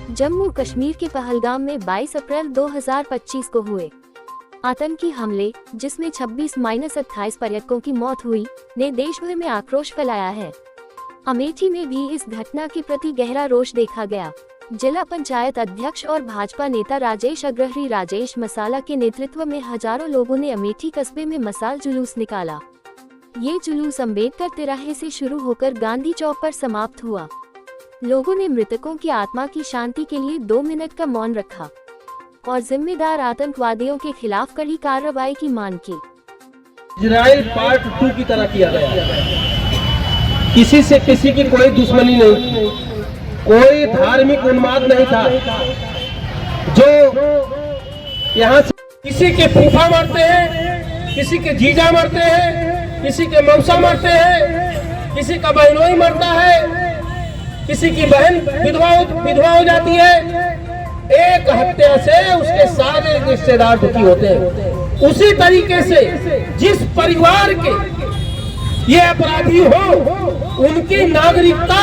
जम्मू कश्मीर के पहलगाम में 22 अप्रैल 2025 को हुए आतंकी हमले, जिसमें 26-28 पर्यटकों की मौत हुई, ने देश भर में आक्रोश फैलाया है। अमेठी में भी इस घटना के प्रति गहरा रोष देखा गया। जिला पंचायत अध्यक्ष और भाजपा नेता राजेश अग्रहरी राजेश मसाला के नेतृत्व में हजारों लोगों ने अमेठी कस्बे में मसाल जुलूस निकाला। ये जुलूस अम्बेडकर तिराहे से शुरू होकर गांधी चौक पर समाप्त हुआ। लोगों ने मृतकों की आत्मा की शांति के लिए 2 मिनट का मौन रखा और जिम्मेदार आतंकवादियों के खिलाफ कड़ी कार्रवाई की मांग की। इजराइल पार्ट 2 की तरह किया गया। किसी से किसी की कोई दुश्मनी नहीं, कोई धार्मिक उन्माद नहीं था। जो यहाँ से किसी के फूफा मरते हैं, किसी के जीजा मरते हैं, किसी के मौसा मरते हैं, किसी का बहनोई मरता है, किसी की बहन विधवा हो जाती है। एक हत्या से उसके सारे रिश्तेदार दुखी होते हैं। उसी तरीके से जिस परिवार के ये अपराधी हो, उनकी नागरिकता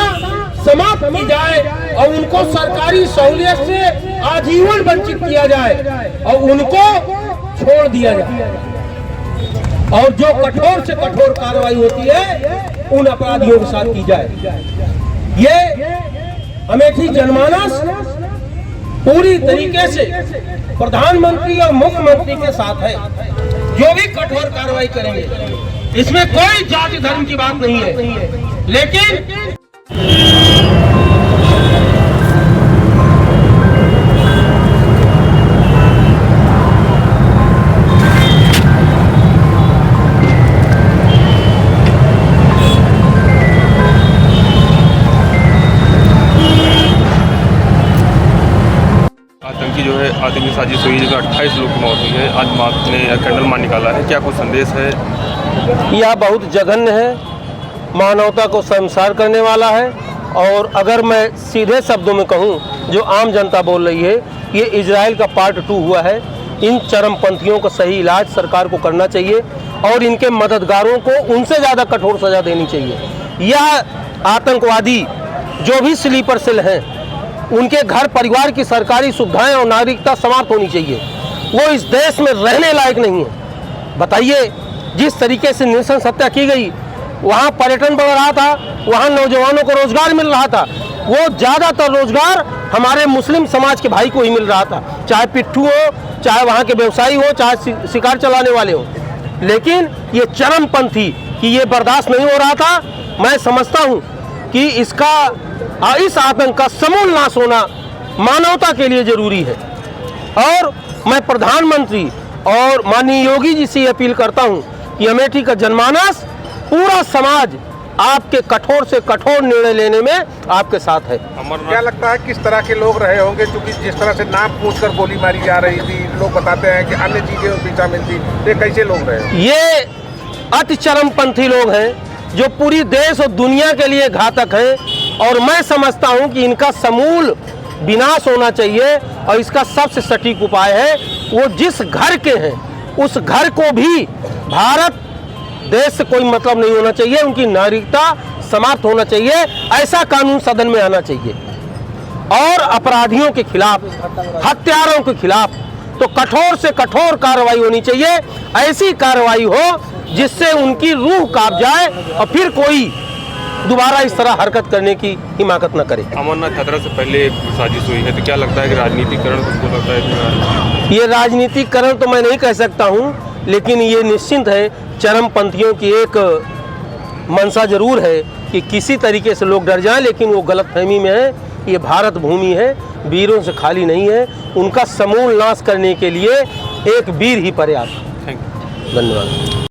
समाप्त की जाए और उनको सरकारी सहूलियत से आजीवन वंचित किया जाए और उनको छोड़ दिया जाए। और जो कठोर से कठोर कार्रवाई होती है उन अपराधियों के साथ की जाए। ये अमेठी जनमानस पूरी तरीके से प्रधानमंत्री और मुख्यमंत्री के साथ है। जो भी कठोर कार्रवाई करेंगे, इसमें कोई जाति धर्म की बात नहीं है, लेकिन आतंकी साजिश हुई जिसमें 28 लोग की मौत हुई है। आज माँ ने कैंडल मार्च निकाला है, क्या कुछ संदेश है? यह बहुत जघन्य है, मानवता को शर्मसार करने वाला है। और अगर मैं सीधे शब्दों में कहूँ, जो आम जनता बोल रही है, ये इजराइल का पार्ट 2 हुआ है। इन चरमपंथियों का सही इलाज सरकार को करना चाहिए और इनके मददगारों को उनसे ज़्यादा कठोर सजा देनी चाहिए। यह आतंकवादी जो भी स्लीपर सेल हैं, उनके घर परिवार की सरकारी सुविधाएं और नागरिकता समाप्त होनी चाहिए। वो इस देश में रहने लायक नहीं है। बताइए, जिस तरीके से नृशंस हत्या की गई, वहाँ पर्यटन बढ़ रहा था, वहाँ नौजवानों को रोजगार मिल रहा था। वो ज़्यादातर रोजगार हमारे मुस्लिम समाज के भाई को ही मिल रहा था, चाहे पिट्ठू हो, चाहे वहाँ के व्यवसायी हो, चाहे शिकार चलाने वाले हो। लेकिन ये चरमपंथी कि ये बर्दाश्त नहीं हो रहा था। मैं समझता हूँ कि इस आतंक का समूल नाश होना मानवता के लिए जरूरी है। और मैं प्रधानमंत्री और माननीय योगी जी से अपील करता हूं कि अमेठी का जनमानस, पूरा समाज आपके कठोर से कठोर निर्णय लेने में आपके साथ है। क्या लगता है किस तरह के लोग रहे होंगे? क्योंकि जिस तरह से नाम पूछकर गोली मारी जा रही थी, लोग बताते हैं कि अन्य चीजें भी शामिल थी। ये कैसे लोग रहे? ये अति चरमपंथी लोग हैं जो पूरी देश और दुनिया के लिए घातक हैं। और मैं समझता हूं कि इनका समूल विनाश होना चाहिए। और इसका सबसे सटीक उपाय है, वो जिस घर के हैं उस घर को भी भारत देश से कोई मतलब नहीं होना चाहिए, उनकी नागरिकता समाप्त होना चाहिए। ऐसा कानून सदन में आना चाहिए। और अपराधियों के खिलाफ, हत्यारों के खिलाफ तो कठोर से कठोर कार्रवाई होनी चाहिए। ऐसी कार्रवाई हो जिससे उनकी रूह कांप जाए और फिर कोई दोबारा इस तरह हरकत करने की हिमाकत न करे। अमरनाथ यात्रा से पहले साजिश हुई है, तो क्या लगता है कि राजनीतिकरण किसको लगता है? ये राजनीतिकरण तो मैं नहीं कह सकता हूँ, लेकिन ये निश्चिंत है, चरमपंथियों की एक मंशा जरूर है कि किसी तरीके से लोग डर जाएं, लेकिन वो गलतफहमी में है। ये भारत भूमि है, वीरों से खाली नहीं है। उनका समूल नाश करने के लिए एक वीर ही पर्याप्त। थैंक यू, धन्यवाद।